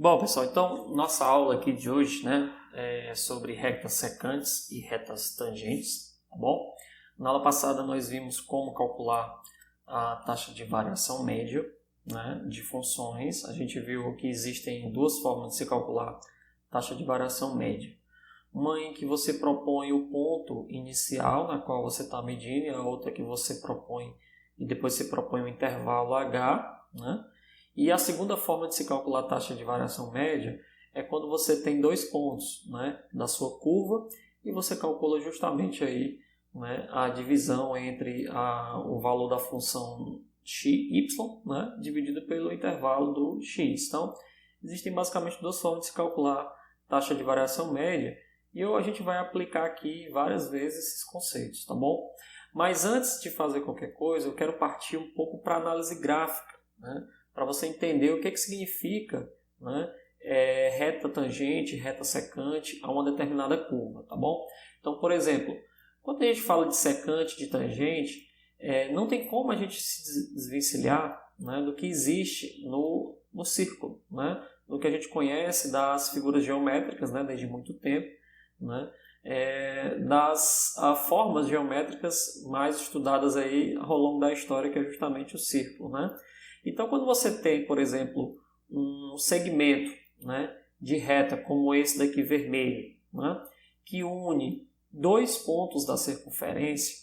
Bom, pessoal, então nossa aula aqui de hoje, né, é sobre retas secantes e retas tangentes, tá bom? Na aula passada nós vimos como calcular a taxa de variação média, né, de funções. A gente viu que existem duas formas de se calcular a taxa de variação média. Uma em que você propõe o ponto inicial na qual você está medindo e a outra que você propõe e depois você propõe o intervalo H, né? E a segunda forma de se calcular a taxa de variação média é quando você tem dois pontos, né, da sua curva e você calcula justamente aí, né, a divisão entre o valor da função y, né, dividido pelo intervalo do x. Então, existem basicamente duas formas de se calcular a taxa de variação média e a gente vai aplicar aqui várias vezes esses conceitos, tá bom? Mas antes de fazer qualquer coisa, eu quero partir um pouco para a análise gráfica, né? Para você entender o que significa, né, reta tangente, reta secante a uma determinada curva, tá bom? Então, por exemplo, quando a gente fala de secante, de tangente, não tem como a gente se desvencilhar, né, do que existe no círculo, né, do que a gente conhece das figuras geométricas, né, desde muito tempo, né, das formas geométricas mais estudadas aí ao longo da história, que é justamente o círculo, né? Então, quando você tem, por exemplo, um segmento, né, de reta como esse daqui vermelho, né, que une dois pontos da circunferência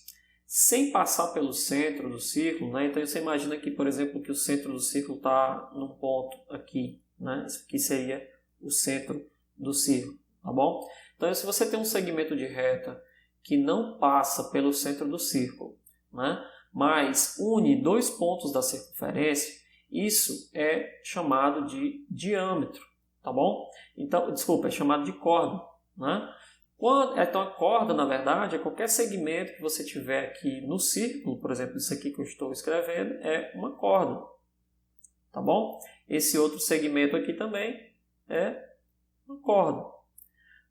sem passar pelo centro do círculo, né? Então você imagina que, por exemplo, que o centro do círculo está num ponto aqui, né? Isso aqui seria o centro do círculo, tá bom? Então, se você tem um segmento de reta que não passa pelo centro do círculo, né, mas une dois pontos da circunferência, isso é chamado de diâmetro, tá bom? Então, desculpa, é chamado de corda, né? Então, a corda, na verdade, é qualquer segmento que você tiver aqui no círculo, por exemplo, isso aqui que eu estou escrevendo, é uma corda, tá bom? Esse outro segmento aqui também é uma corda.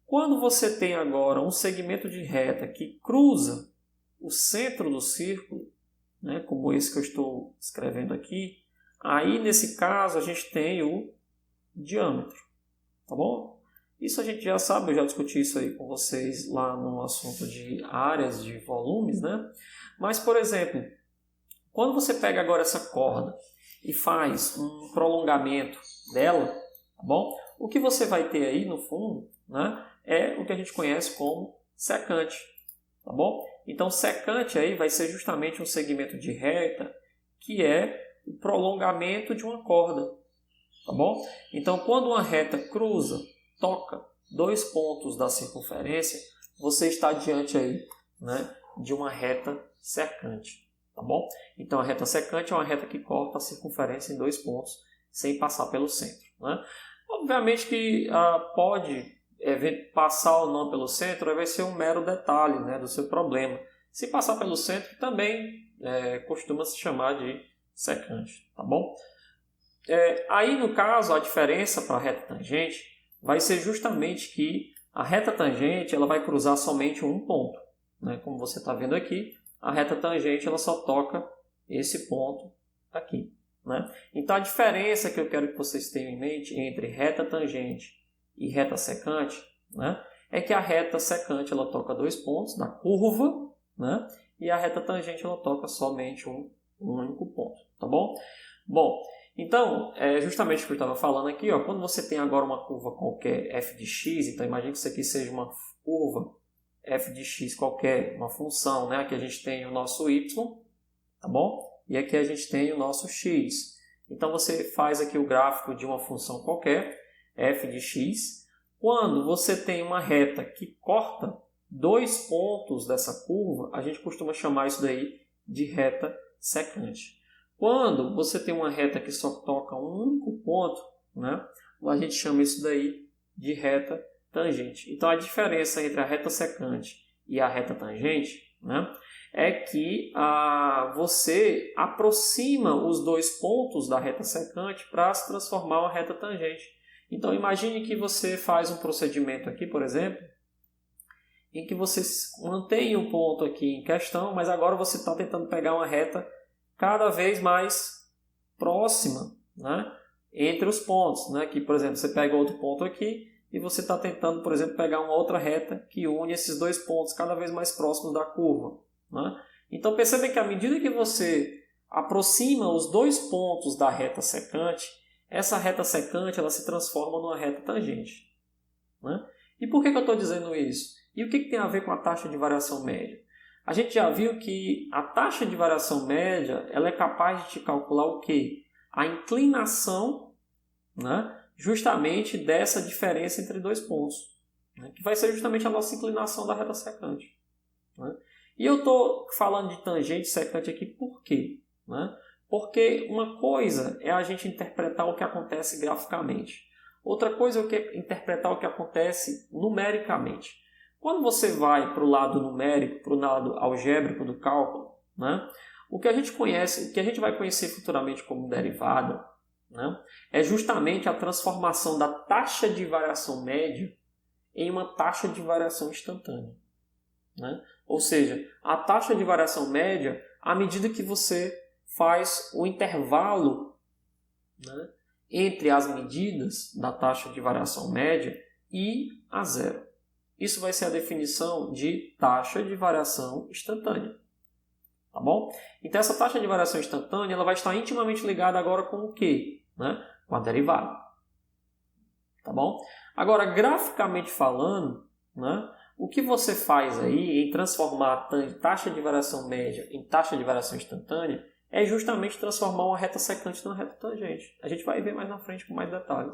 Quando você tem agora um segmento de reta que cruza o centro do círculo, né, como esse que eu estou escrevendo aqui, aí nesse caso a gente tem o diâmetro, tá bom? Isso a gente já sabe, eu já discuti isso aí com vocês lá no assunto de áreas de volumes, né? Mas, por exemplo, quando você pega agora essa corda e faz um prolongamento dela, tá bom? O que você vai ter aí no fundo, né, é o que a gente conhece como secante, tá bom? Então, secante aí vai ser justamente um segmento de reta que é o prolongamento de uma corda, tá bom? Então, quando uma reta cruza, toca dois pontos da circunferência, você está diante aí, né, de uma reta secante, tá bom? Então, a reta secante é uma reta que corta a circunferência em dois pontos sem passar pelo centro, né? Obviamente que pode passar ou não pelo centro vai ser um mero detalhe, né, do seu problema. Se passar pelo centro, também costuma se chamar de secante, tá bom? Aí, no caso, a diferença para a reta tangente vai ser justamente que a reta tangente ela vai cruzar somente um ponto, né? Como você está vendo aqui, a reta tangente ela só toca esse ponto aqui, né? Então, a diferença que eu quero que vocês tenham em mente entre reta tangente e reta secante, né, é que a reta secante ela toca dois pontos da curva, né, e a reta tangente ela toca somente um único ponto, tá bom? Bom, então, justamente o que eu estava falando aqui, ó, quando você tem agora uma curva qualquer f de x, então imagine que isso aqui seja uma curva f de x qualquer, uma função, né, aqui a gente tem o nosso y, tá bom? E aqui a gente tem o nosso x. Então você faz aqui o gráfico de uma função qualquer, f de x, quando você tem uma reta que corta dois pontos dessa curva, a gente costuma chamar isso daí de reta secante. Quando você tem uma reta que só toca um único ponto, né, a gente chama isso daí de reta tangente. Então a diferença entre a reta secante e a reta tangente, né, é que você aproxima os dois pontos da reta secante para se transformar em uma reta tangente. Então, imagine que você faz um procedimento aqui, por exemplo, em que você mantém o ponto aqui em questão, mas agora você está tentando pegar uma reta cada vez mais próxima, né, entre os pontos, né? Que, por exemplo, você pega outro ponto aqui e você está tentando, por exemplo, pegar uma outra reta que une esses dois pontos cada vez mais próximos da curva, né? Então perceba que à medida que você aproxima os dois pontos da reta secante, essa reta secante ela se transforma numa reta tangente, né? E por que eu estou dizendo isso? E o que tem a ver com a taxa de variação média? A gente já viu que a taxa de variação média ela é capaz de te calcular o quê? A inclinação, né, justamente dessa diferença entre dois pontos, né, que vai ser justamente a nossa inclinação da reta secante, né? E eu estou falando de tangente secante aqui por quê? Né? Porque uma coisa é a gente interpretar o que acontece graficamente. Outra coisa é interpretar o que acontece numericamente. Quando você vai para o lado numérico, para o lado algébrico do cálculo, né, o que a gente conhece, o que a gente vai conhecer futuramente como derivada, né, é justamente a transformação da taxa de variação média em uma taxa de variação instantânea, né? Ou seja, a taxa de variação média, à medida que você faz o intervalo, né, entre as medidas da taxa de variação média e a zero. Isso vai ser a definição de taxa de variação instantânea. Tá bom? Então essa taxa de variação instantânea ela vai estar intimamente ligada agora com o quê? Né? Com a derivada. Tá bom? Agora, graficamente falando, né, o que você faz aí em transformar a taxa de variação média em taxa de variação instantânea é justamente transformar uma reta secante numa reta tangente. A gente vai ver mais na frente com mais detalhes.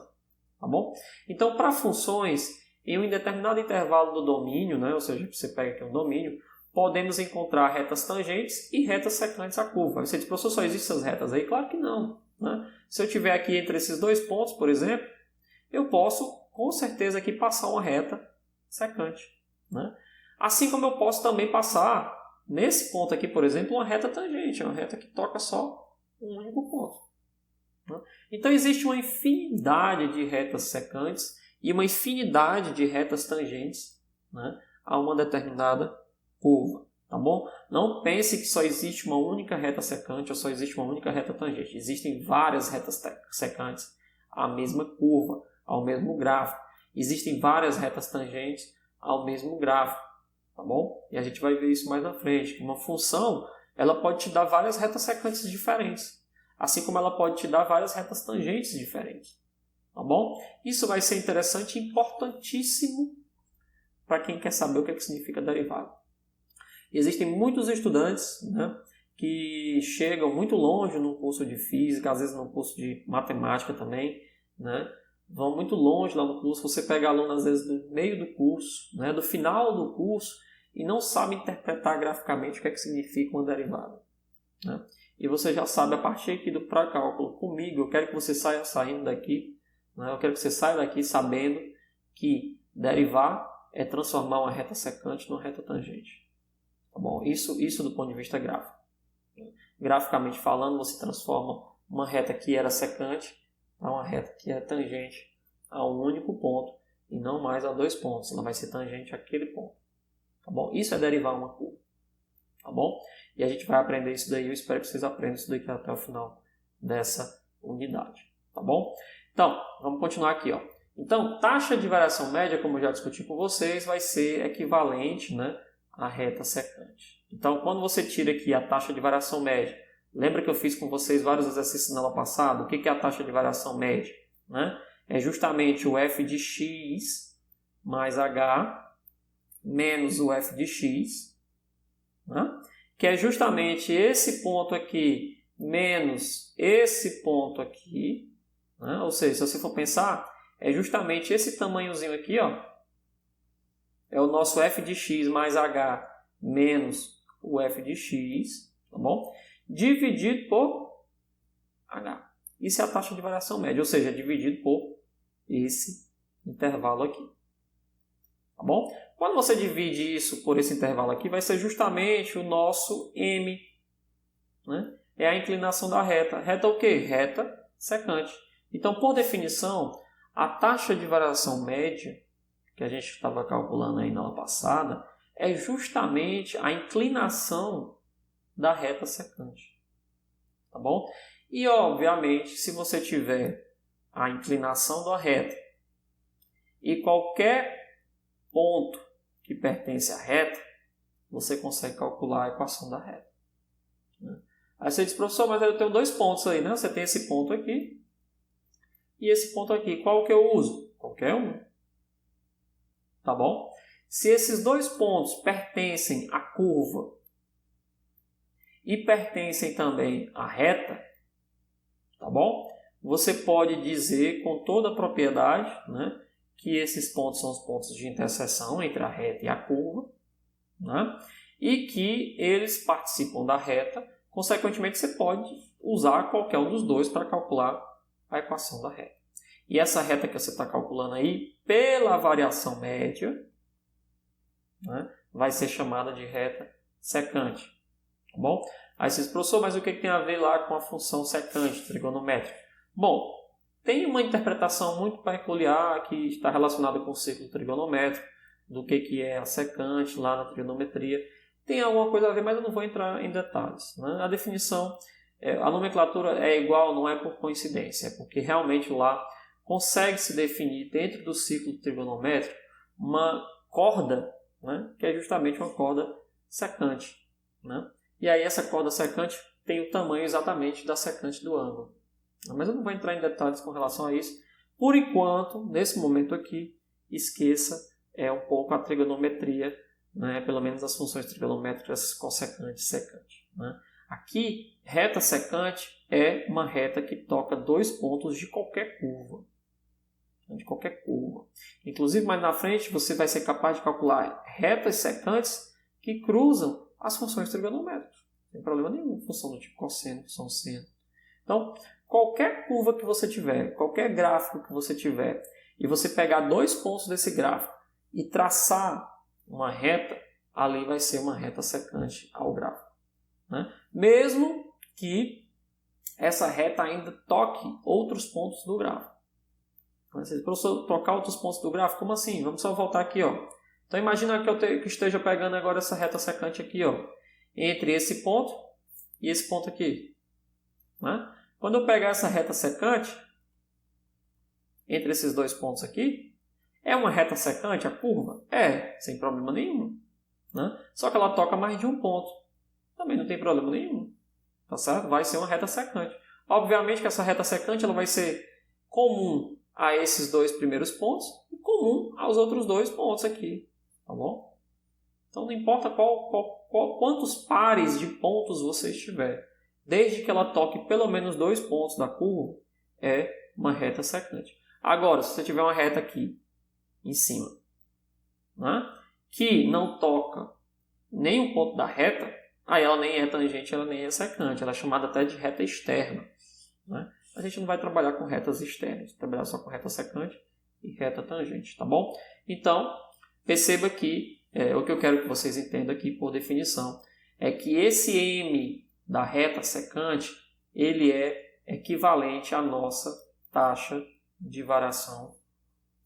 Tá bom? Então, para funções em um determinado intervalo do domínio, né, ou seja, você pega aqui um domínio, podemos encontrar retas tangentes e retas secantes à curva. Você diz, professor, só existem essas retas aí? Claro que não, né? Se eu tiver aqui entre esses dois pontos, por exemplo, eu posso com certeza aqui passar uma reta secante, né? Assim como eu posso também passar nesse ponto aqui, por exemplo, uma reta tangente, uma reta que toca só um único ponto, né? Então existe uma infinidade de retas secantes e uma infinidade de retas tangentes, né, a uma determinada curva, tá bom? Não pense que só existe uma única reta secante ou só existe uma única reta tangente. Existem várias retas secantes à mesma curva, ao mesmo gráfico. Existem várias retas tangentes ao mesmo gráfico, tá bom? E a gente vai ver isso mais na frente. Uma função, ela pode te dar várias retas secantes diferentes, assim como ela pode te dar várias retas tangentes diferentes, tá bom? Isso vai ser interessante e importantíssimo para quem quer saber o que significa derivada. Existem muitos estudantes, né, que chegam muito longe no curso de física, às vezes no curso de matemática também, né, vão muito longe lá no curso. Você pega aluno às vezes do meio do curso, né, do final do curso, e não sabe interpretar graficamente o que significa uma derivada, né? E você já sabe, a partir aqui do pré-cálculo comigo, eu quero que você saia saindo daqui, né, eu quero que você saia daqui sabendo que derivar é transformar uma reta secante numa reta tangente. Tá bom? Isso do ponto de vista gráfico. Graficamente falando, você transforma uma reta que era secante para uma reta que é tangente a um único ponto e não mais a dois pontos. Ela vai ser tangente àquele ponto. Tá bom? Isso é derivar uma curva. Tá bom? E a gente vai aprender isso daí. Eu espero que vocês aprendam isso daqui até o final dessa unidade. Tá bom? Então, vamos continuar aqui, ó. Então, taxa de variação média, como eu já discuti com vocês, vai ser equivalente, né, à reta secante. Então, quando você tira aqui a taxa de variação média, lembra que eu fiz com vocês vários exercícios na aula passada? O que é a taxa de variação média, né? É justamente o f de x mais h menos o f de x, né? Que é justamente esse ponto aqui menos esse ponto aqui, né? Ou seja, se você for pensar, é justamente esse tamanhozinho aqui, ó, é o nosso f de x mais h menos o f de x, tá bom? Dividido por h. Isso é a taxa de variação média, ou seja, dividido por esse intervalo aqui. Tá bom? Quando você divide isso por esse intervalo aqui, vai ser justamente o nosso m, né? É a inclinação da reta. Reta o quê? Reta secante. Então, por definição, a taxa de variação média, que a gente estava calculando aí na aula passada, é justamente a inclinação da reta secante. Tá bom? E, obviamente, se você tiver a inclinação da reta e qualquer ponto que pertence à reta, você consegue calcular a equação da reta. Aí você diz, professor, mas eu tenho 2 pontos aí, né? Você tem esse ponto aqui e esse ponto aqui. Qual que eu uso? Qualquer um. Tá bom? Se esses 2 pontos pertencem à curva e pertencem também à reta, tá bom? Você pode dizer com toda a propriedade, né, que esses pontos são os pontos de interseção entre a reta e a curva, né, e que eles participam da reta. Consequentemente, você pode usar qualquer um dos dois para calcular a equação da reta. E essa reta que você está calculando aí, pela variação média, né, vai ser chamada de reta secante. Tá bom? Aí você diz, professor, mas o que tem a ver lá com a função secante trigonométrica? Bom, tem uma interpretação muito peculiar que está relacionada com o círculo trigonométrico, do que é a secante lá na trigonometria. Tem alguma coisa a ver, mas eu não vou entrar em detalhes. Né? A definição, a nomenclatura é igual, não é por coincidência, é porque realmente lá consegue-se definir dentro do círculo trigonométrico uma corda, né, que é justamente uma corda secante. Né? E aí essa corda secante tem o tamanho exatamente da secante do ângulo. Mas eu não vou entrar em detalhes com relação a isso. Por enquanto, nesse momento aqui, esqueça um pouco a trigonometria, né? Pelo menos as funções trigonométricas cossecante e secante. Né? Aqui, reta secante é uma reta que toca 2 pontos de qualquer curva. De qualquer curva. Inclusive, mais na frente, você vai ser capaz de calcular retas secantes que cruzam as funções trigonométricas. Sem problema nenhum. Função do tipo cosseno, função seno. Então, qualquer curva que você tiver, qualquer gráfico que você tiver, e você pegar 2 pontos desse gráfico e traçar uma reta, ali vai ser uma reta secante ao gráfico. Né? Mesmo que essa reta ainda toque outros pontos do gráfico. Se eu tocar outros pontos do gráfico, como assim? Vamos só voltar aqui. Ó. Então, imagina que eu esteja pegando agora essa reta secante aqui, ó, entre esse ponto e esse ponto aqui. Né? Quando eu pegar essa reta secante, entre esses 2 pontos aqui, é uma reta secante a curva? É, sem problema nenhum. Né? Só que ela toca mais de um ponto. Também não tem problema nenhum. Tá certo? Vai ser uma reta secante. Obviamente que essa reta secante ela vai ser comum a esses 2 primeiros pontos e comum aos outros 2 pontos aqui. Tá bom? Então não importa quantos pares de pontos você estiver. Desde que ela toque pelo menos 2 pontos da curva, é uma reta secante. Agora, se você tiver uma reta aqui, em cima, né, que não toca nenhum ponto da reta, aí ela nem é tangente, ela nem é secante. Ela é chamada até de reta externa. Né? A gente não vai trabalhar com retas externas, trabalhar só com reta secante e reta tangente, tá bom? Então, perceba que o que eu quero que vocês entendam aqui por definição é que esse M da reta secante, ele é equivalente à nossa taxa de variação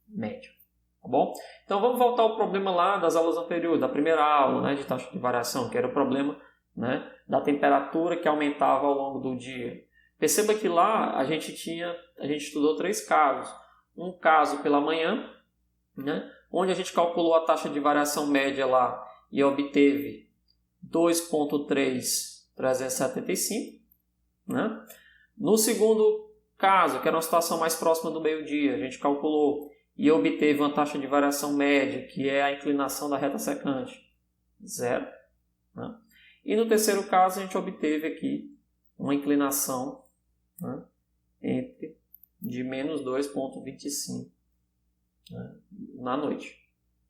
média. Tá bom? Então vamos voltar ao problema lá das aulas anteriores, da primeira aula, né, de taxa de variação, que era o problema, né, da temperatura que aumentava ao longo do dia. Perceba que lá a gente estudou 3 casos. Um caso pela manhã, né, onde a gente calculou a taxa de variação média lá e obteve 2,375. Né? No segundo caso, que era uma situação mais próxima do meio-dia, a gente calculou e obteve uma taxa de variação média, que é a inclinação da reta secante, 0. Né? E no terceiro caso, a gente obteve aqui uma inclinação, né, de menos 2,25, né, na noite.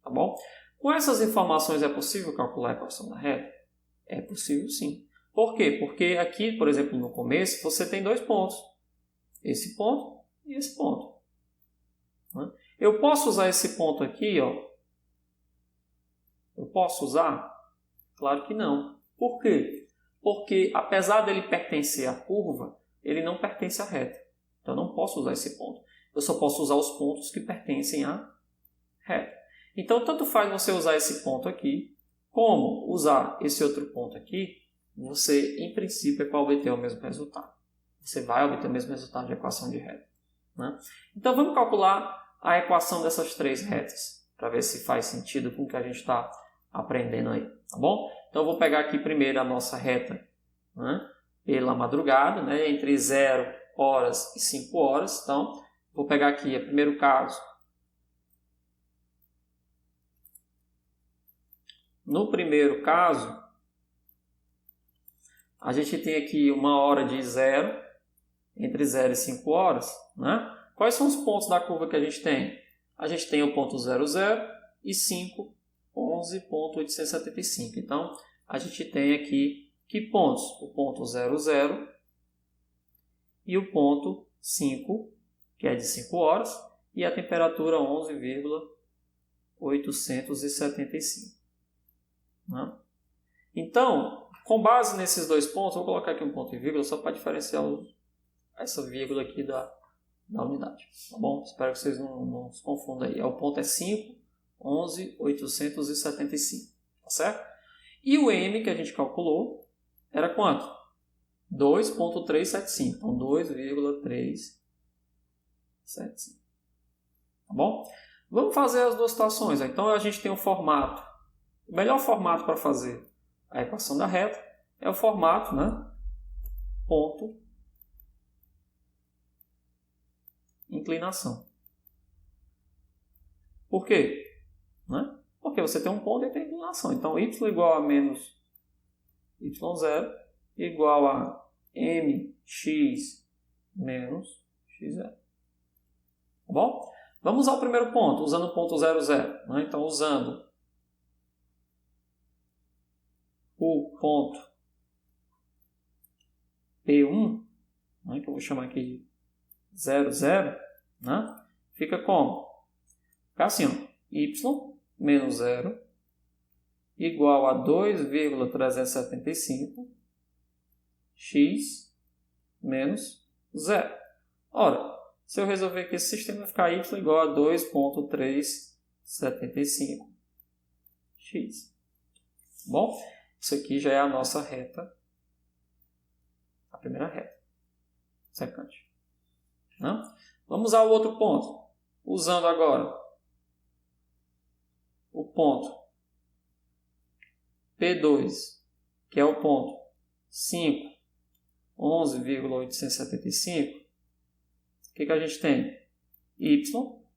Tá bom? Com essas informações é possível calcular a equação da reta? É possível sim. Por quê? Porque aqui, por exemplo, no começo, você tem 2 pontos. Esse ponto e esse ponto. Né? Eu posso usar esse ponto aqui, ó. Eu posso usar? Claro que não. Por quê? Porque, apesar dele pertencer à curva, ele não pertence à reta. Então, eu não posso usar esse ponto. Eu só posso usar os pontos que pertencem à reta. Então, tanto faz você usar esse ponto aqui, como usar esse outro ponto aqui, você, em princípio, é para obter o mesmo resultado. Você vai obter o mesmo resultado de equação de reta. né? Então vamos calcular a equação dessas três retas, para ver se faz sentido com o que a gente está aprendendo aí, tá bom? Então eu vou pegar aqui primeiro a nossa reta, né, pela madrugada, né, entre 0 horas e 5 horas. Então vou pegar aqui o primeiro caso. No primeiro caso, a gente tem aqui uma hora de 0, entre 0 e 5 horas, né? Quais são os pontos da curva que a gente tem? A gente tem o ponto 0, 0 e 5, 11.875. Então, a gente tem aqui que pontos? O ponto 0, 0 e o ponto 5, que é de 5 horas, e a temperatura 11.875. Né? Então, com base nesses dois pontos, vou colocar aqui um ponto e vírgula só para diferenciar essa vírgula aqui da unidade. Tá bom? Espero que vocês não se confundam aí. O ponto é 5, 11.875. Tá certo? E o M que a gente calculou era quanto? 2.375. Então, 2,375. Tá bom? Vamos fazer as duas situações. Então, a gente tem o formato. O melhor formato para fazer a equação da reta é o formato, né? Ponto, inclinação. Por quê? Né? Porque você tem um ponto e tem inclinação. Então, y igual a menos y0 igual a mx menos x0. Tá bom? Vamos ao primeiro ponto, usando o ponto 0, 0. Né? Então, usando o ponto P1, né, que eu vou chamar aqui de 0, 0, né, fica como? Fica assim, ó, y menos 0 igual a 2,375 x menos 0. Ora, se eu resolver que esse sistema vai ficar y igual a 2,375 x. Bom? Isso aqui já é a nossa reta, a primeira reta, secante. Né? Vamos ao outro ponto, usando agora o ponto P2, que é o ponto 5, 11,875. O que a gente tem? Y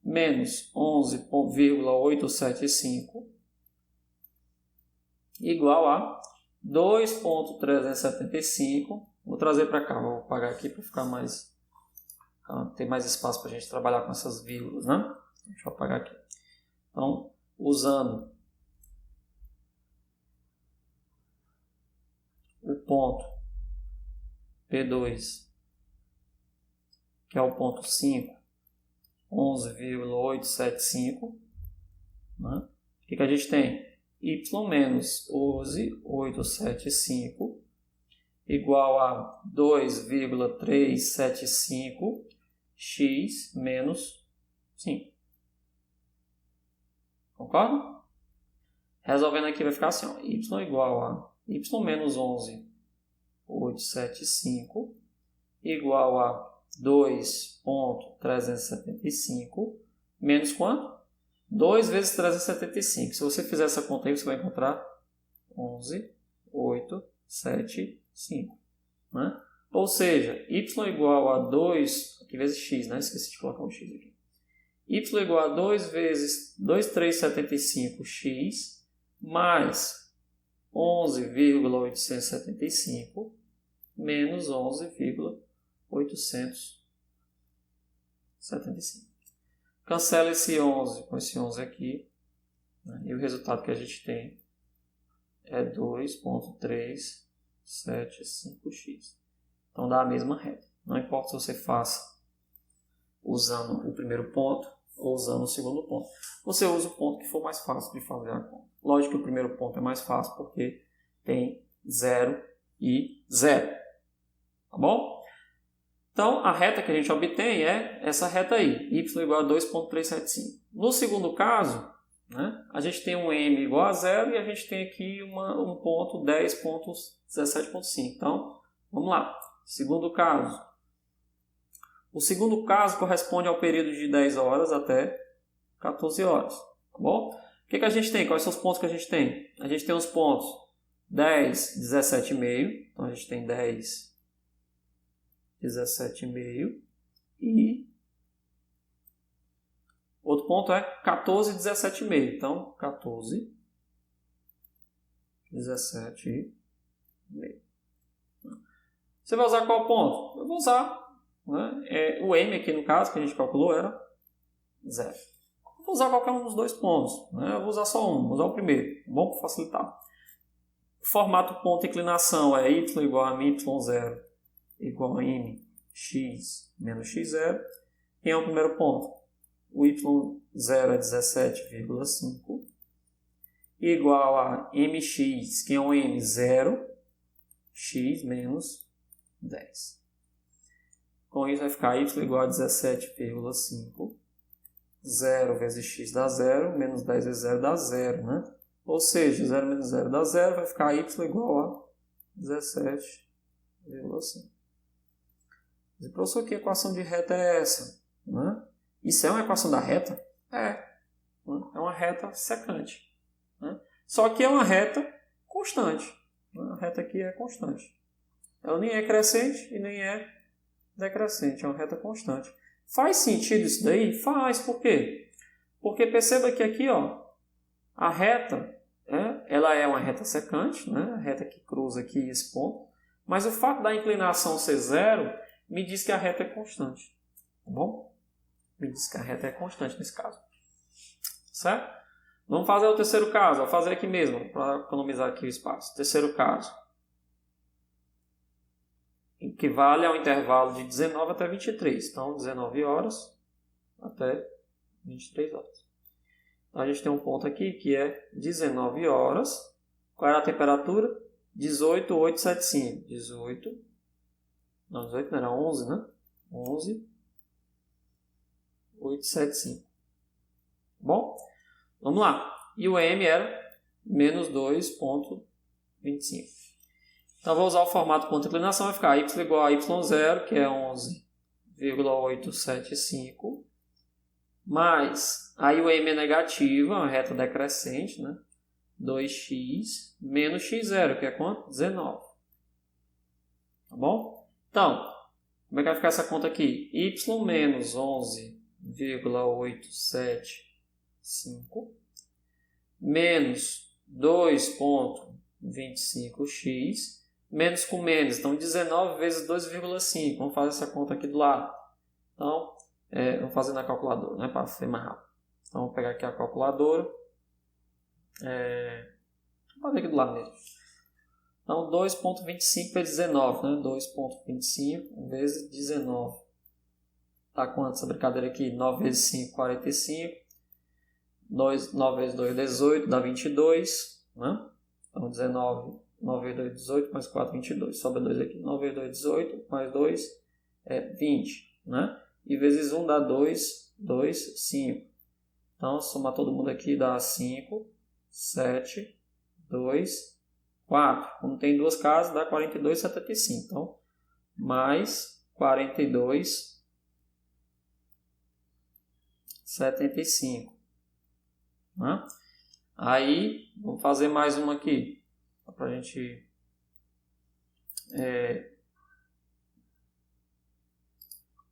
menos 11,875 igual a 2.375. Vou trazer para cá, vou apagar aqui para ficar mais, ter mais espaço para a gente trabalhar com essas vírgulas, né? Deixa eu apagar aqui. Então, usando o ponto P2, que é o ponto 5, 11,875, né? O que a gente tem? Y menos 11,875 igual a 2,375 x menos 5. Concorda? Resolvendo aqui vai ficar assim, ó, y igual a y menos 11,875 igual a 2.375 menos quanto? 2 vezes 375. Se você fizer essa conta aí, você vai encontrar 11,875. Né? Ou seja, y igual a 2, aqui vezes x, né? Esqueci de colocar um x aqui. Y igual a 2 vezes 2.375x mais 11,875 menos 11,875. Cancela esse 11 com esse 11 aqui, né? E o resultado que a gente tem é 2.375x. Então dá a mesma reta. Não importa se você faça usando o primeiro ponto ou usando o segundo ponto. Você usa o ponto que for mais fácil de fazer a conta. Lógico que o primeiro ponto é mais fácil porque tem 0 e 0. Tá bom? Então, a reta que a gente obtém é essa reta aí, y igual a 2.375. No segundo caso, né, a gente tem um m igual a 0 e a gente tem aqui um ponto 10.17.5. Então, vamos lá. Segundo caso, O segundo caso corresponde ao período de 10 horas até 14 horas. Tá bom? O que a gente tem? Quais são os pontos que a gente tem? A gente tem os pontos 10, 17,5. Então a gente tem 10, 17,5. E outro ponto é 14, 17,5. Então 14, 17,5. Você vai usar qual ponto? Eu vou usar, né? O M aqui no caso, que a gente calculou, era 0. Vou usar qualquer um dos dois pontos, né? Eu vou usar só um, vou usar o primeiro. Bom, para facilitar. O formato ponto inclinação é y igual a y0 igual a mx menos x0. Quem é o primeiro ponto? O y0 é 17,5 igual a mx, que é um m, 0, x menos 10. Com isso vai ficar y igual a 17,5. 0 vezes x dá 0, menos 10 vezes 0 dá 0, né? Ou seja, 0 menos 0 dá 0, vai ficar y igual a 17,5. Mas, professor, que equação de reta é essa? Né? Isso é uma equação da reta? É uma reta secante. Né? Só que é uma reta constante. A reta aqui é constante. Ela nem é crescente e nem é decrescente. É uma reta constante. Faz sentido isso daí? Faz. Por quê? Porque perceba que aqui, ó, a reta, ela é uma reta secante, né? A reta que cruza aqui esse ponto. Mas o fato da inclinação ser 0 me diz que a reta é constante. Tá bom? Me diz que a reta é constante nesse caso. Certo? Vamos fazer o terceiro caso. Vou fazer aqui mesmo, para economizar aqui o espaço. Terceiro caso. Equivale ao intervalo de 19 até 23. Então, 19 horas até 23 horas. Então, a gente tem um ponto aqui que é 19 horas. Qual era a temperatura? 18,875. 18 não era 11, né? 11,875. Bom, vamos lá. E o M era menos 2,25. Então, vou usar o formato ponto de inclinação, vai ficar y igual a y0, que é 11,875, mais, aí o m é negativo, é uma reta decrescente, né? 2x menos x0, que é quanto? 19. Tá bom? Então, como é que vai ficar essa conta aqui? Y menos 11,875 menos 2,25x menos com menos, então 19 vezes 2,5. Vamos fazer essa conta aqui do lado. Então, vamos fazer na calculadora, né, para ser mais rápido. Então, vou pegar aqui a calculadora. Vou fazer aqui do lado mesmo. Então, 2,25 vezes 19, né? 2,25 vezes 19. Tá quanto essa brincadeira aqui? 9 vezes 5, 45. 9 vezes 2, 18, dá 22. Né? Então, 19, 9 vezes 2, 18, mais 4, 22. Sobra 2 aqui. 9 vezes 2, 18, mais 2 é 20. Né? E vezes 1 dá 2, 2, 5. Então, somar todo mundo aqui dá 5, 7, 2, 4. Como tem duas casas, dá 42, 75. Então, mais 42, 75. Né? Aí, vamos fazer mais uma aqui. Para a gente...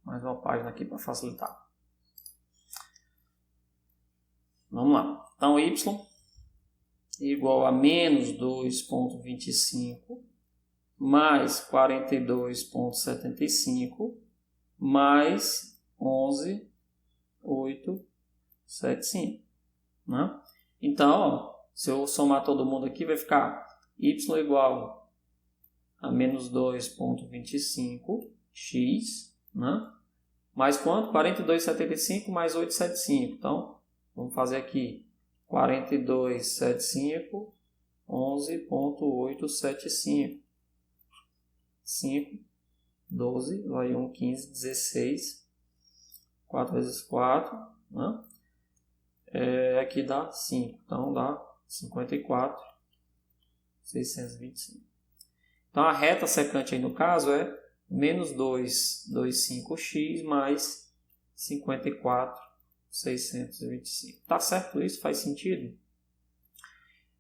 mais uma página aqui para facilitar. Vamos lá. Então, y igual a menos 2,25 mais 42,75 mais 11,875. Né? Então, ó, se eu somar todo mundo aqui, vai ficar y igual a menos 2,25x, né? Mais quanto? 42,75 mais 8,75. Então, vamos fazer aqui 42,75, 11,875. 5, 12, vai 1, 15, 16. 4 vezes 4, né? Aqui dá 5. Então, dá 54,625. Então, a reta secante aí no caso é menos 225x mais 54.625. Tá certo isso? Faz sentido?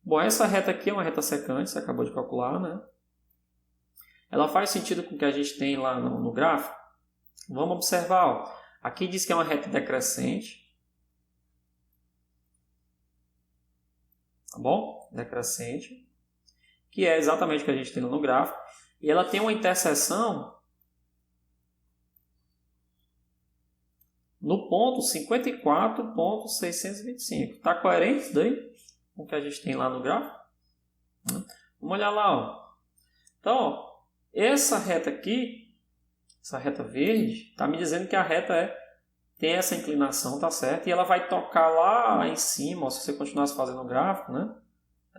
Bom, essa reta aqui é uma reta secante, você acabou de calcular, né? Ela faz sentido com o que a gente tem lá no gráfico? Vamos observar, ó. Aqui diz que é uma reta decrescente. Tá bom? Decrescente. Que é exatamente o que a gente tem lá no gráfico. E ela tem uma interseção no ponto 54.625. Está coerente isso daí com o que a gente tem lá no gráfico? Vamos olhar lá, ó. Então, ó, essa reta aqui, essa reta verde, está me dizendo que a reta tem essa inclinação, tá certo? E ela vai tocar lá em cima, ó, se você continuasse fazendo o gráfico, né?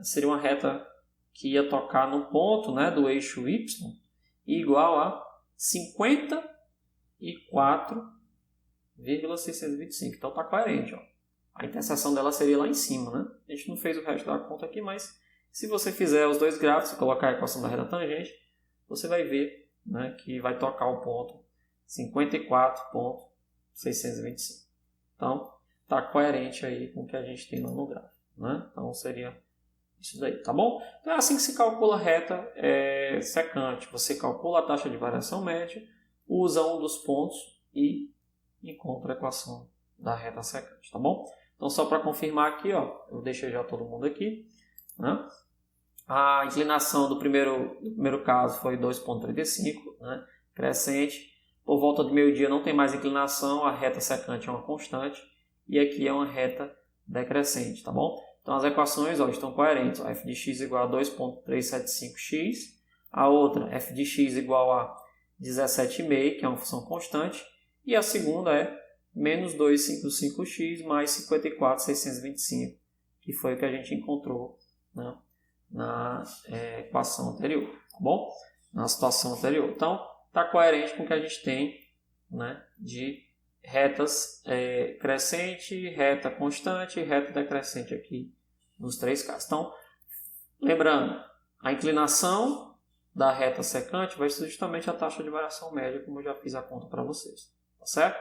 Seria uma reta que ia tocar no ponto, né, do eixo Y, igual a 54,625. Então está coerente, ó. A interseção dela seria lá em cima, né? A gente não fez o resto da conta aqui, mas se você fizer os dois gráficos e colocar a equação da reta tangente, você vai ver, né, que vai tocar o ponto 54.625. Então, está coerente aí com o que a gente tem no gráfico, né? Então, seria isso daí, tá bom? Então, é assim que se calcula a reta secante. Você calcula a taxa de variação média, usa um dos pontos e encontra a equação da reta secante, tá bom? Então, só para confirmar aqui, ó, eu deixei já todo mundo aqui, né? A inclinação do primeiro caso foi 2,35, né? Crescente. Por volta do meio-dia não tem mais inclinação, a reta secante é uma constante e aqui é uma reta decrescente, tá bom? Então as equações, ó, estão coerentes. Ó, f de x igual a 2,375x, a outra f de x igual a 17,5, que é uma função constante, e a segunda é menos 255x mais 54.625, que foi o que a gente encontrou, né, na equação anterior, tá bom? Na situação anterior. Então, está coerente com o que a gente tem, né, de retas crescente, reta constante e reta decrescente aqui nos três casos. Então, lembrando, a inclinação da reta secante vai ser justamente a taxa de variação média, como eu já fiz a conta para vocês. Tá certo?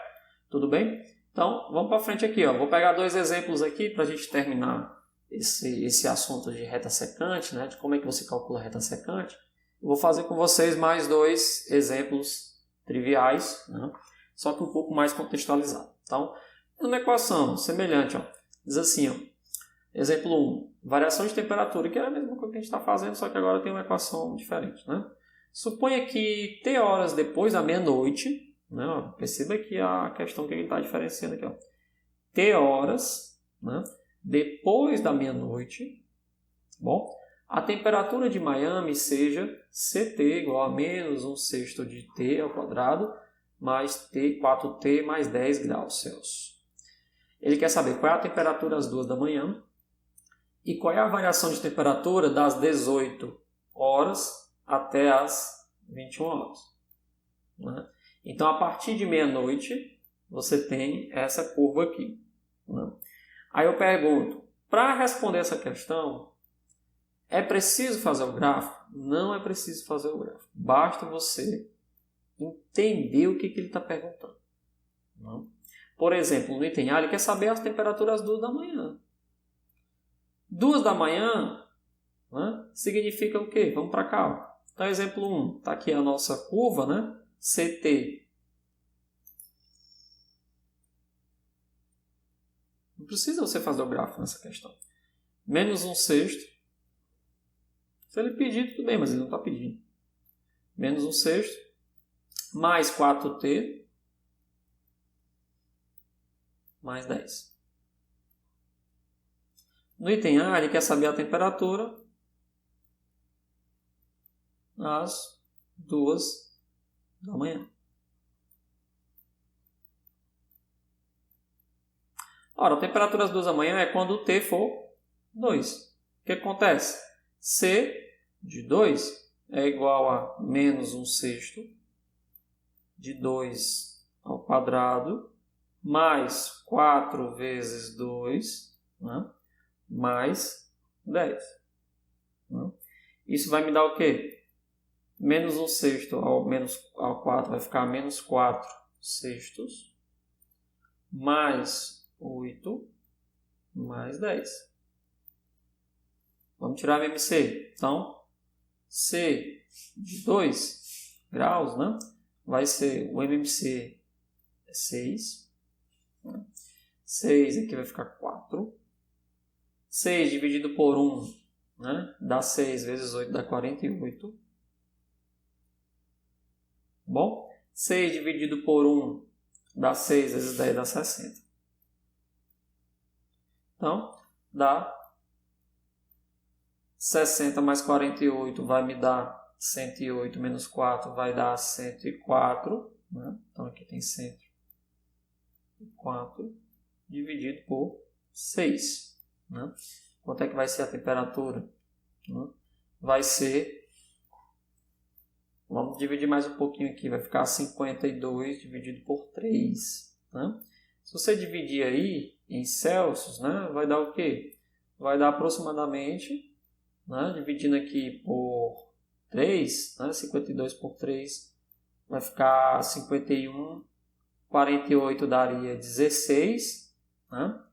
Tudo bem? Então, vamos para frente aqui, ó. Vou pegar dois exemplos aqui para a gente terminar esse assunto de reta secante, né, de como é que você calcula a reta secante. Eu vou fazer com vocês mais dois exemplos triviais, né, só que um pouco mais contextualizado. Então, uma equação semelhante, ó, diz assim, ó, exemplo 1, variação de temperatura, que era a mesma coisa que a gente está fazendo, só que agora tem uma equação diferente, né? Suponha que t horas depois da meia-noite, né, ó, perceba que a questão que ele está diferenciando aqui, ó, t horas, né, depois da meia-noite, bom, a temperatura de Miami seja Ct igual a menos 1/6 de T ao quadrado mais 4T mais 10 graus Celsius. Ele quer saber qual é a temperatura às 2 da manhã e qual é a variação de temperatura das 18 horas até as 21 horas. Né? Então, a partir de meia-noite, você tem essa curva aqui. Né? Aí eu pergunto, para responder essa questão, é preciso fazer o gráfico? Não é preciso fazer o gráfico. Basta você entender o que ele está perguntando. Não? Por exemplo, no item A, ele quer saber as temperaturas às 2 da manhã. 2 da manhã, né, significa o quê? Vamos para cá. Ó. Então, exemplo 1. Está aqui a nossa curva, né? CT. Não precisa você fazer o gráfico nessa questão. Menos 1/6. Se ele pedir, tudo bem, mas ele não está pedindo. Menos 1/6 mais 4T mais 10. No item A, ele quer saber a temperatura às 2 da manhã. Ora, a temperatura às 2 da manhã é quando o T for 2. O que acontece? C de 2 é igual a menos 1/6 de 2 ao quadrado mais 4 vezes 2, né, mais 10. Né? Isso vai me dar o quê? Menos 1 sexto ao 4 vai ficar menos 4 sextos. Mais 8 mais 10. Vamos tirar a MC. Então, C de 2 graus, né? Vai ser o MMC é 6. 6 aqui vai ficar 4. 6 dividido por 1, né? Dá 6 vezes 8 dá 48. Bom? 6 dividido por 1 dá 6 vezes 10 dá 60. Então, dá 60 mais 48 vai me dar 108 menos 4 vai dar 104. Né? Então, aqui tem 104 dividido por 6. Né? Quanto é que vai ser a temperatura? Né? Vai ser... Vamos dividir mais um pouquinho aqui. Vai ficar 52 dividido por 3. Né? Se você dividir aí em Celsius, né, vai dar o quê? Vai dar aproximadamente, né, dividindo aqui por 3, né, 52 por 3, vai ficar 51, 48 daria 16, né?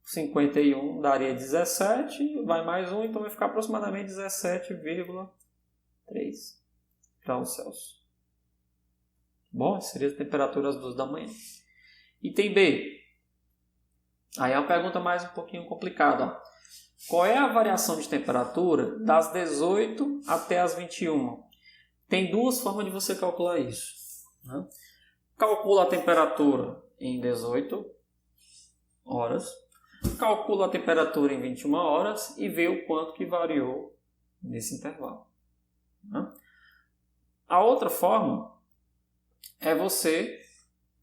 51 daria 17, vai mais 1, então vai ficar aproximadamente 17,3 graus Celsius. Bom, seria a temperatura às 2 da manhã. Item B. Aí é uma pergunta mais um pouquinho complicada. Ó. Qual é a variação de temperatura das 18 até as 21? Tem duas formas de você calcular isso. Né? Calcula a temperatura em 18 horas. Calcula a temperatura em 21 horas e vê o quanto que variou nesse intervalo. Né? A outra forma é você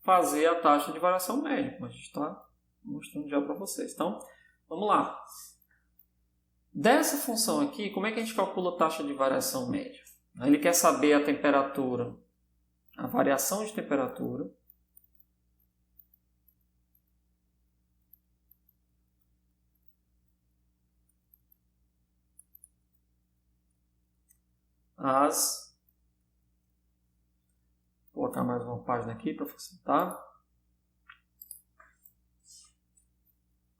fazer a taxa de variação média, como a gente está mostrando já para vocês. Então, vamos lá. Dessa função aqui, como é que a gente calcula a taxa de variação média? Ele quer saber a temperatura, a variação de temperatura, vou colocar mais uma página aqui para facilitar.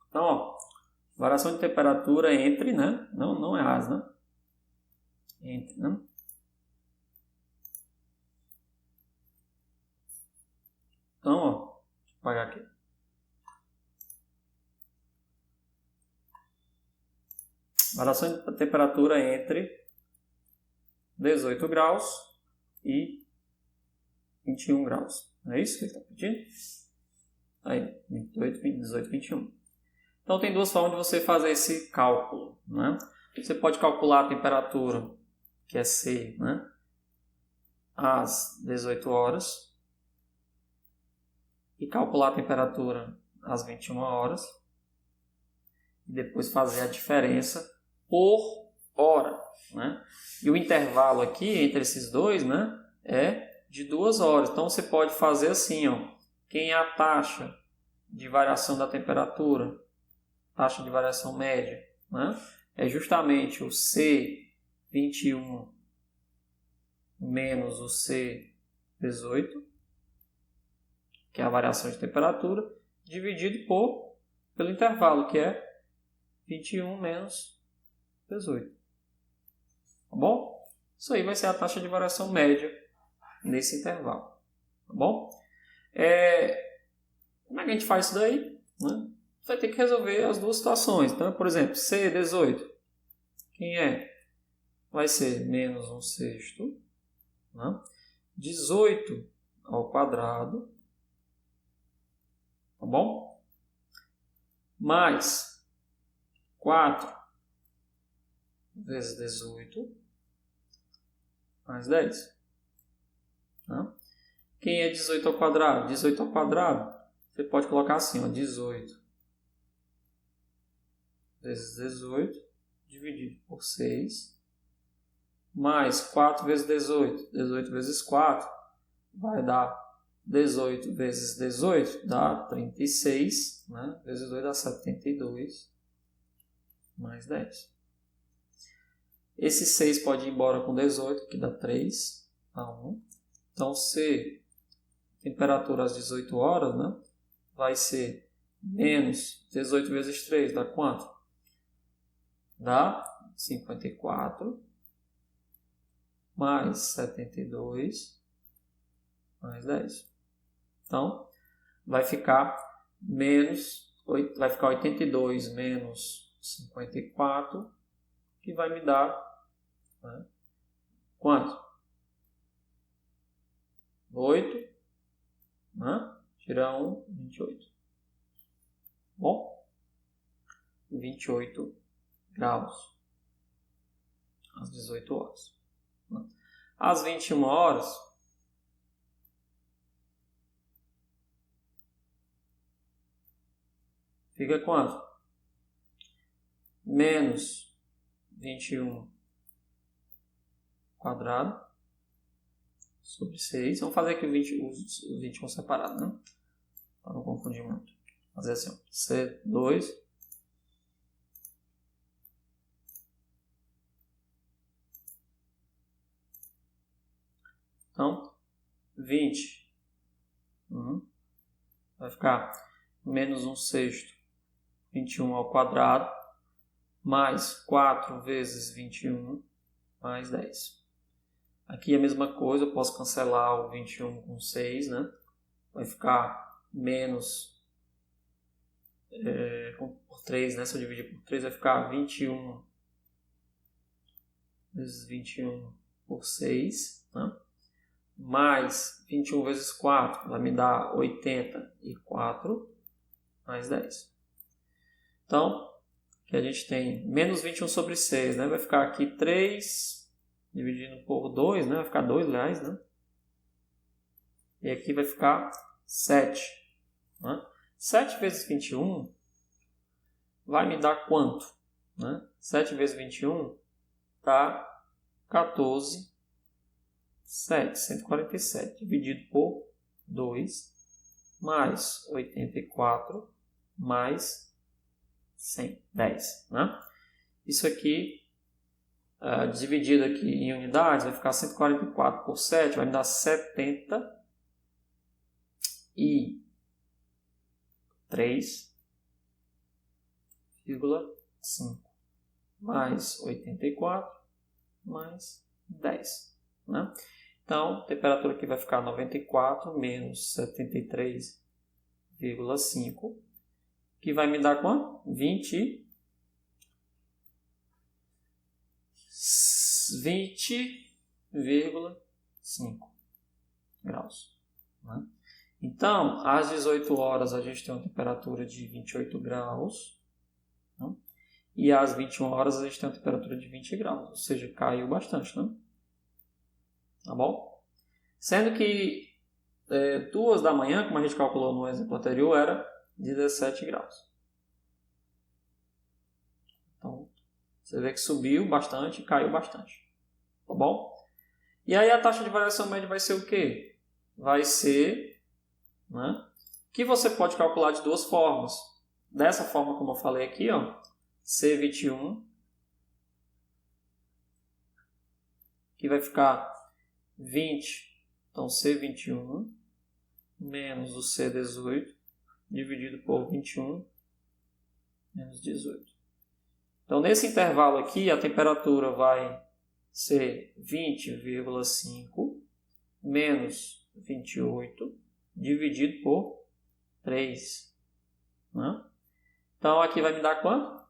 Então, ó, variação de temperatura entre, né? Não é as, né? Entre, né? Então, ó, deixa eu apagar aqui. Variação de temperatura entre 18 graus e 21 graus. Não é isso que ele está pedindo? Aí, 18, 21. Então, tem duas formas de você fazer esse cálculo. Né? Você pode calcular a temperatura, que é C, né? Às 18 horas. E calcular a temperatura às 21 horas. E depois fazer a diferença por hora. Né? E o intervalo aqui entre esses dois, né, é de 2 horas. Então, você pode fazer assim, ó, quem é a taxa de variação da temperatura, taxa de variação média, né, é justamente o C21 menos o C18, que é a variação de temperatura, dividido pelo intervalo, que é 21 menos 18. Tá bom? Isso aí vai ser a taxa de variação média nesse intervalo. Tá bom? Como é que a gente faz isso daí? Né? Vai ter que resolver as duas situações. Então, por exemplo, C18. Quem é? Vai ser menos 1 sexto. Né? 18 ao quadrado. Tá bom? Mais 4 vezes 18 mais 10. Tá? Quem é 18 ao quadrado? 18 ao quadrado, você pode colocar assim, ó, 18 vezes 18 dividido por 6 mais 4 vezes 18. 18 vezes 4 vai dar 18 vezes 18 dá 36, né? Vezes 2 dá 72 mais 10. Esse 6 pode ir embora com 18, que dá 3 a 1. Então, se temperatura às 18 horas, né, vai ser menos 18 vezes 3, dá quanto? Dá 54, mais 72, mais 10. Então, vai ficar 82 menos 54, que vai me dar, né, quanto? 8, né? Tira 1, 28. Bom? 28 graus às 18 horas. Às 21 horas, fica quanto? Menos 21 quadrado sobre 6. Vamos fazer aqui os 21 separados, né? Para não confundir muito. Vou fazer assim, ó. C2 então 20 vai ficar menos 1/6 21 ao quadrado mais 4 vezes 21 mais 10. Aqui a mesma coisa, eu posso cancelar o 21 com 6, né? Vai ficar menos por 3, né? Se eu dividir por 3, vai ficar 21 vezes 21 por 6, né? Mais 21 vezes 4 vai me dar 84 mais 10. Então, aqui a gente tem menos 21 sobre 6, né? Vai ficar aqui 3 dividido por 2, né? Vai ficar 2, aliás, né? E aqui vai ficar 7. Né? 7 vezes 21 vai me dar quanto? Né? 7 vezes 21 dá 14, 147 dividido por 2 mais 84 mais 110. Né? Isso aqui, dividido aqui em unidades, vai ficar 144 por 7, vai me dar 73,5 mais 84 mais 10. Né? Então, a temperatura aqui vai ficar 94 menos 73,5, que vai me dar quanto? 20,5 graus. Né? Então, às 18 horas a gente tem uma temperatura de 28 graus. Né? E às 21 horas a gente tem uma temperatura de 20 graus. Ou seja, caiu bastante. Né? Tá bom? Sendo que 2 da manhã, como a gente calculou no exemplo anterior, era 17 graus. Então, você vê que subiu bastante e caiu bastante. Tá bom? E aí a taxa de variação média vai ser o quê? Vai ser, né, que você pode calcular de duas formas. Dessa forma como eu falei aqui, ó, C21, que vai ficar 20, então C21 menos o C18 dividido por 21 menos 18. Então, nesse intervalo aqui, a temperatura vai ser 20,5 menos 28 dividido por 3. Né? Então, aqui vai me dar quanto?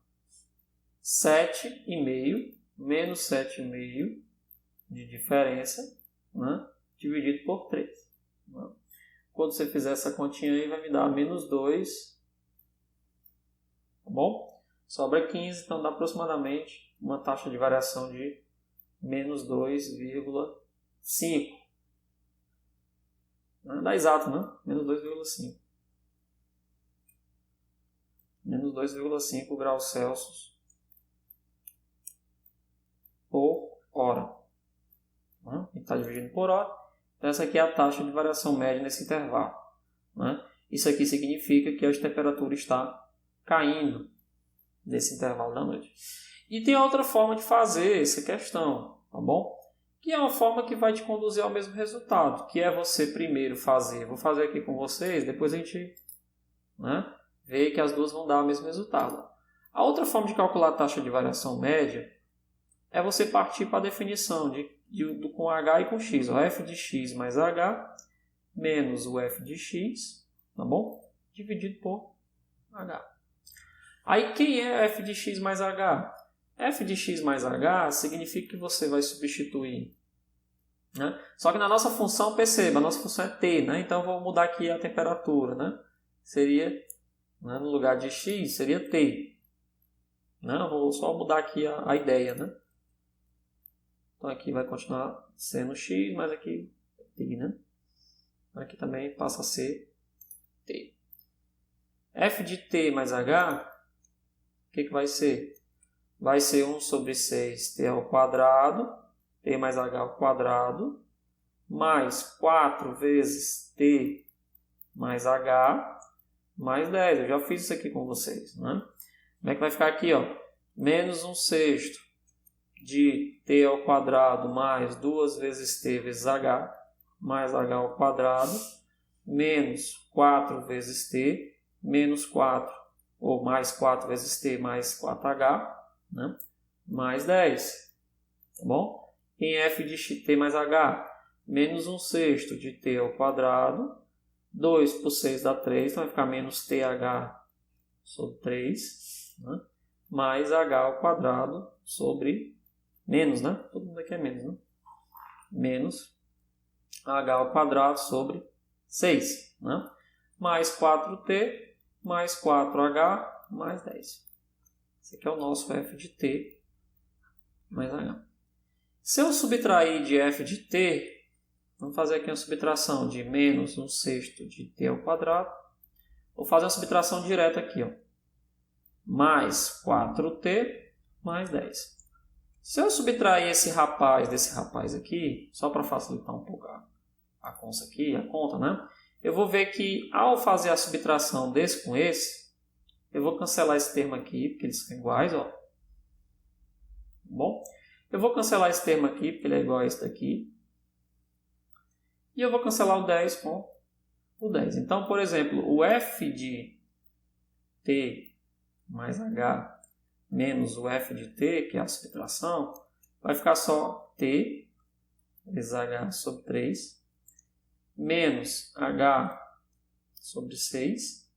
7,5 menos 7,5 de diferença, né? Dividido por 3. Né? Quando você fizer essa continha aí, vai me dar menos 2. Tá bom? Sobra 15, então dá aproximadamente uma taxa de variação de menos 2,5. Dá exato, né? Menos 2,5. Menos 2,5 graus Celsius por hora. Né? E está dividido por hora. Então, essa aqui é a taxa de variação média nesse intervalo. Né? Isso aqui significa que a temperatura está caindo desse intervalo da noite. E tem outra forma de fazer essa questão, tá bom? Que é uma forma que vai te conduzir ao mesmo resultado, que é você primeiro fazer, vou fazer aqui com vocês, depois a gente, né, vê que as duas vão dar o mesmo resultado. A outra forma de calcular a taxa de variação média é você partir para a definição com H e com X. O f de x mais H menos o f de x, tá bom? Dividido por H. Aí quem é f de x mais H? F de x mais H significa que você vai substituir, né? Só que na nossa função, perceba, a nossa função é T, né? Então eu vou mudar aqui a temperatura, né? Seria, né, no lugar de x, seria T. Não, vou só mudar aqui a ideia, né? Então aqui vai continuar sendo x, mas aqui T, né? Aqui também passa a ser T. F de T mais H, o que vai ser? Vai ser 1 sobre 6T ao quadrado, T mais H ao quadrado, mais 4 vezes T mais H, mais 10. Eu já fiz isso aqui com vocês, né? Como é que vai ficar aqui, ó? Menos 1/6 de T ao quadrado mais 2 vezes T vezes H, mais H ao quadrado, menos 4 vezes T, menos 4, ou mais 4 vezes T mais 4H, né? Mais 10. Tá bom? Em f de T mais H, menos 1/6 de T ao quadrado, 2 por 6 dá 3, então vai ficar menos TH sobre 3, né? Mais H ao quadrado sobre menos, né? Todo mundo aqui é menos, né? Menos H ao quadrado sobre 6, né? Mais 4T, mais 4H, mais 10. Esse aqui é o nosso f de T mais H. Se eu subtrair de f de T, vamos fazer aqui uma subtração de menos 1/6 de T ao quadrado. Vou fazer uma subtração direta aqui, ó. Mais 4T mais 10. Se eu subtrair esse rapaz desse rapaz aqui, só para facilitar um pouco a conta aqui, a conta, né? Eu vou ver que ao fazer a subtração desse com esse, eu vou cancelar esse termo aqui, porque eles são iguais, ó. Bom, eu vou cancelar esse termo aqui, porque ele é igual a esse daqui. E eu vou cancelar o 10 com o 10. Então, por exemplo, o f de T mais H menos o f de T, que é a subtração, vai ficar só T vezes H sobre 3, menos H sobre 6,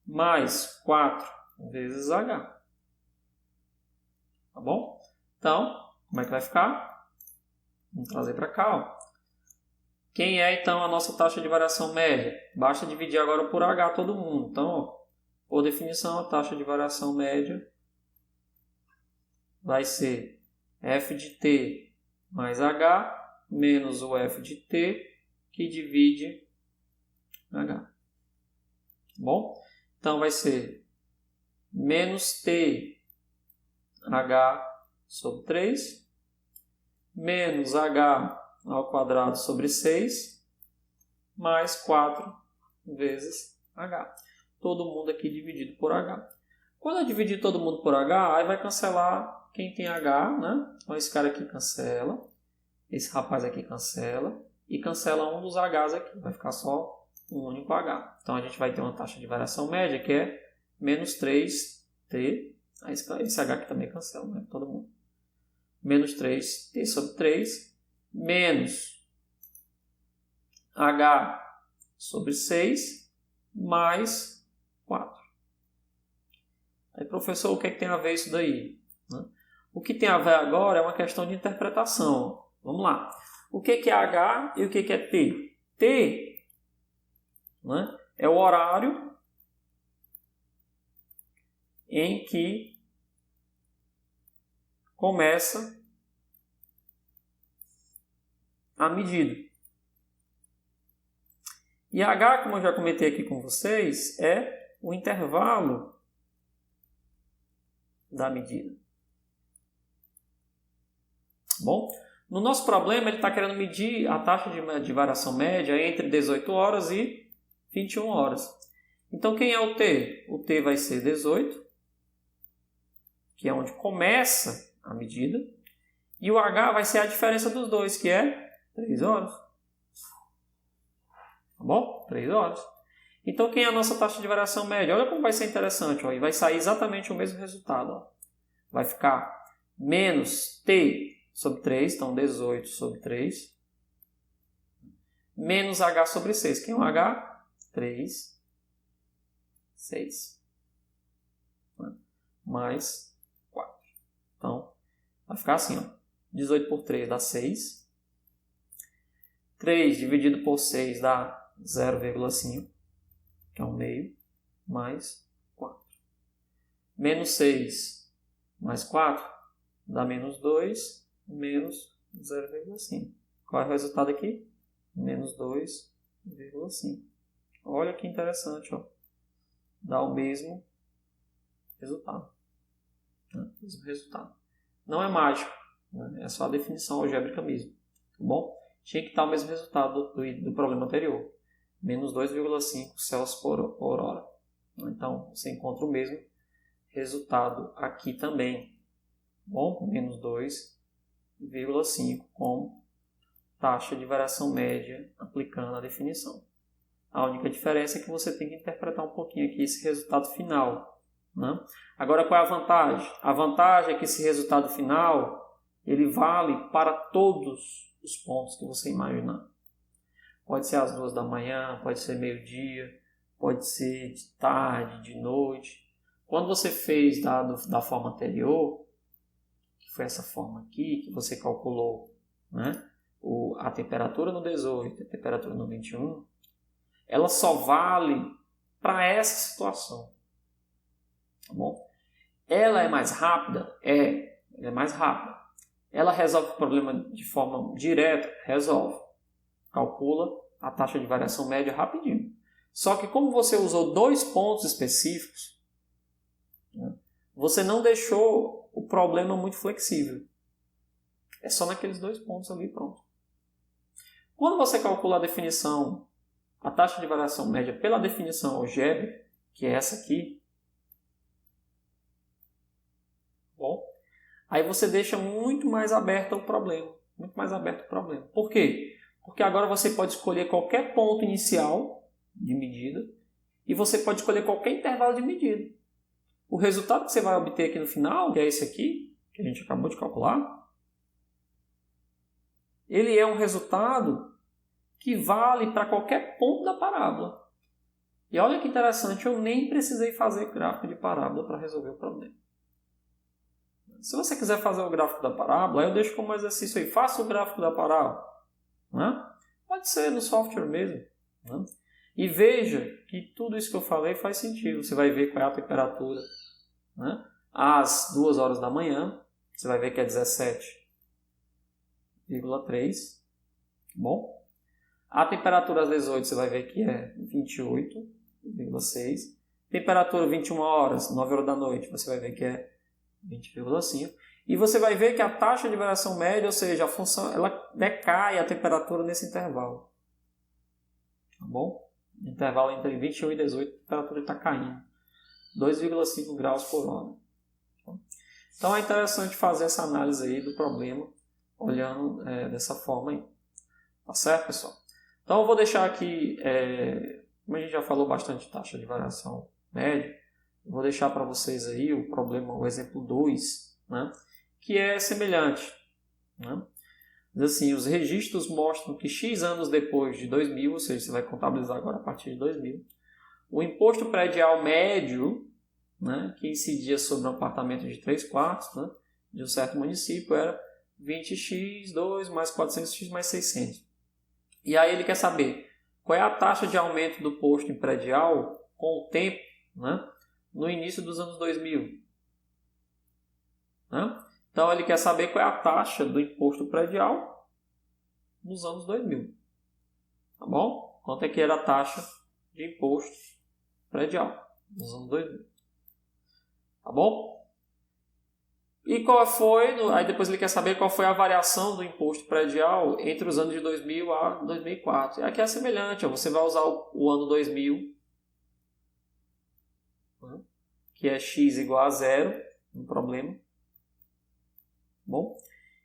mais 4 vezes H. Tá bom? Então, como é que vai ficar? Vamos trazer para cá, ó. Quem é, então, a nossa taxa de variação média? Basta dividir agora por H todo mundo. Então, ó, por definição, a taxa de variação média vai ser f de T mais H menos o f de T, que divide H. Bom? Então, vai ser menos T H sobre 3, menos H ao quadrado sobre 6, mais 4 vezes H. Todo mundo aqui dividido por H. Quando eu dividir todo mundo por H, aí vai cancelar quem tem H, né? Então, esse cara aqui cancela, esse rapaz aqui cancela, e cancela um dos Hs aqui. Vai ficar só um único H. Então, a gente vai ter uma taxa de variação média que é menos 3T. Aí esse H aqui também cancela, né? Todo mundo. Menos 3T sobre 3, menos H sobre 6, mais 4. Aí, professor, o que é que tem a ver isso daí? O que tem a ver agora é uma questão de interpretação. Vamos lá. O que é H e o que é T? T, né, é o horário em que começa a medida. E H, como eu já comentei aqui com vocês, é o intervalo da medida. Bom, no nosso problema ele está querendo medir a taxa de variação média entre 18 horas e 21 horas. Então, quem é o T? O T vai ser 18 que é onde começa a medida, e o H vai ser a diferença dos dois, que é 3 horas. Tá bom? 3 horas. Então, quem é a nossa taxa de variação média? Olha como vai ser interessante. Ó, e vai sair exatamente o mesmo resultado. Ó. Vai ficar menos T sobre 3, então 18 sobre 3, menos H sobre 6. Quem é o H? 3, 6. Mais 4. Então, vai ficar assim. Ó. 18 por 3 dá 6. 3 dividido por 6 dá 0,5, que é 1 meio, mais 4. Menos 6 mais 4 dá menos 2, menos 0,5. Qual é o resultado aqui? Menos 2,5. Olha que interessante, ó. Dá o mesmo resultado. Mesmo resultado. Não é mágico, né? É só a definição algébrica mesmo. Tá bom? Tinha que estar o mesmo resultado do problema anterior. Menos 2,5 Celsius por hora. Então, você encontra o mesmo resultado aqui também. Bom, menos 2,5 como taxa de variação média aplicando a definição. A única diferença é que você tem que interpretar um pouquinho aqui esse resultado final. Né? Agora, qual é a vantagem? A vantagem é que esse resultado final ele vale para todos os pontos que você imaginar. Pode ser às 2 da manhã, pode ser meio-dia, pode ser de tarde, de noite. Quando você fez da forma anterior, que foi essa forma aqui, que você calculou, né, a temperatura no 18, a temperatura no 21, ela só vale para essa situação. Tá bom? Ela é mais rápida? Ela é mais rápida. Ela resolve o problema de forma direta? Resolve. Calcula a taxa de variação média rapidinho. Só que como você usou 2 pontos específicos, né, você não deixou o problema muito flexível. É só naqueles 2 pontos ali, pronto. Quando você calcula a definição, a taxa de variação média pela definição algébrica, que é essa aqui, bom, aí você deixa muito mais aberto o problema. Muito mais aberto o problema. Por quê? Porque agora você pode escolher qualquer ponto inicial de medida e você pode escolher qualquer intervalo de medida. O resultado que você vai obter aqui no final, que é esse aqui, que a gente acabou de calcular, ele é um resultado que vale para qualquer ponto da parábola. E olha que interessante, eu nem precisei fazer gráfico de parábola para resolver o problema. Se você quiser fazer o gráfico da parábola, eu deixo como exercício aí, faça o gráfico da parábola. Né? Pode ser no software mesmo. Né? E veja que tudo isso que eu falei faz sentido. Você vai ver qual é a temperatura. Né? Às 2 horas da manhã, você vai ver que é 17,3. Bom? A temperatura às 18, você vai ver que é 28,6. Temperatura 21 horas, 9 horas da noite, você vai ver que é 20,5. E você vai ver que a taxa de variação média, ou seja, a função, ela decai a temperatura nesse intervalo. Tá bom? Intervalo entre 21 e 18, a temperatura está caindo. 2,5 graus por hora. Então é interessante fazer essa análise aí do problema, olhando dessa forma aí. Tá certo, pessoal? Então eu vou deixar aqui, como a gente já falou bastante de taxa de variação média, eu vou deixar para vocês aí o problema, o exemplo 2, né? Que é semelhante. Né? Diz assim, os registros mostram que X anos depois de 2000, ou seja, você vai contabilizar agora a partir de 2000, o imposto predial médio, né, que incidia sobre um apartamento de 3 quartos, né, de um certo município era 20x, 2 mais 400x mais 600. E aí ele quer saber qual é a taxa de aumento do posto em predial com o tempo, né, no início dos anos 2000. Né? Então, ele quer saber qual é a taxa do imposto predial nos anos 2000. Tá bom? Quanto é que era a taxa de imposto predial nos anos 2000. Tá bom? E qual foi, aí depois ele quer saber qual foi a variação do imposto predial entre os anos de 2000 a 2004. E aqui é semelhante, ó, você vai usar o ano 2000, que é x igual a 0, um problema. Bom,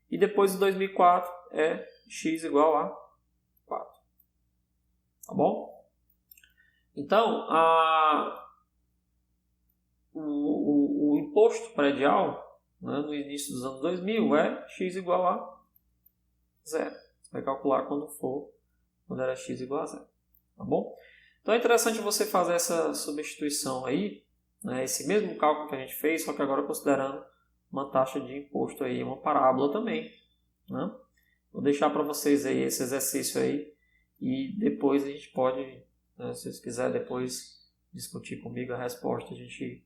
e depois de 2004 é x igual a 4. Tá bom? Então, o imposto predial, né, no início dos anos 2000 é x igual a 0. Você vai calcular quando era x igual a 0. Tá bom? Então é interessante você fazer essa substituição aí, né, esse mesmo cálculo que a gente fez, só que agora considerando uma taxa de imposto aí, uma parábola também. Né? Vou deixar para vocês aí esse exercício aí e depois a gente pode, né, se vocês quiserem depois discutir comigo a resposta, a gente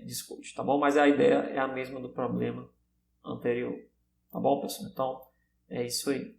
discute, tá bom? Mas a ideia é a mesma do problema anterior, tá bom, pessoal? Então é isso aí.